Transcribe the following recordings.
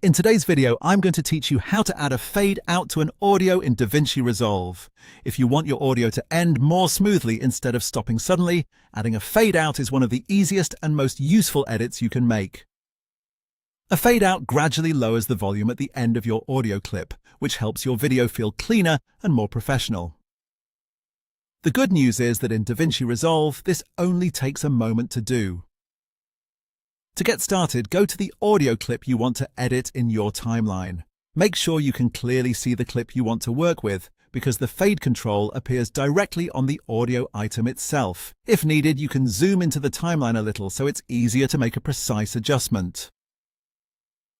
In today's video, I'm going to teach you how to add a fade out to an audio in DaVinci Resolve. If you want your audio to end more smoothly instead of stopping suddenly, adding a fade out is one of the easiest and most useful edits you can make. A fade out gradually lowers the volume at the end of your audio clip, which helps your video feel cleaner and more professional. The good news is that in DaVinci Resolve, this only takes a moment to do. To get started, go to the audio clip you want to edit in your timeline. Make sure you can clearly see the clip you want to work with, because the fade control appears directly on the audio item itself. If needed, you can zoom into the timeline a little so it's easier to make a precise adjustment.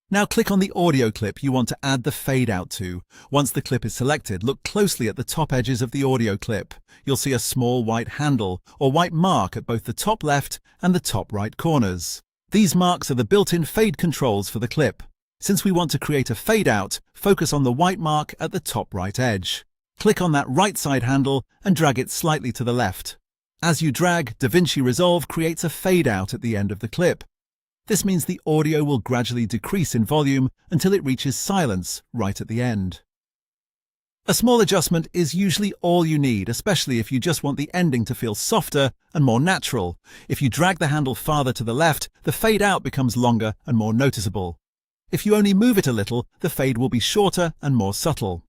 Now click on the audio clip you want to add the fade out to. Once the clip is selected, look closely at the top edges of the audio clip. You'll see a small white handle or white mark at both the top left and the top right corners. These marks are the built-in fade controls for the clip. Since we want to create a fade out, focus on the white mark at the top right edge. Click on that right side handle and drag it slightly to the left. As you drag, DaVinci Resolve creates a fade out at the end of the clip. This means the audio will gradually decrease in volume until it reaches silence right at the end. A small adjustment is usually all you need, especially if you just want the ending to feel softer and more natural. If you drag the handle farther to the left, the fade out becomes longer and more noticeable. If you only move it a little, the fade will be shorter and more subtle.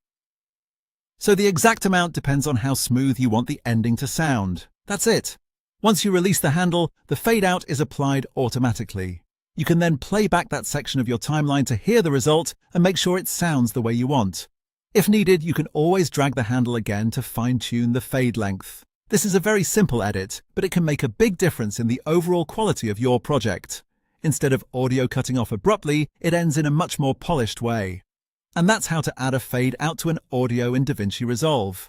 So the exact amount depends on how smooth you want the ending to sound. That's it. Once you release the handle, the fade out is applied automatically. You can then play back that section of your timeline to hear the result and make sure it sounds the way you want. If needed, you can always drag the handle again to fine-tune the fade length. This is a very simple edit, but it can make a big difference in the overall quality of your project. Instead of audio cutting off abruptly, it ends in a much more polished way. And that's how to add a fade out to an audio in DaVinci Resolve.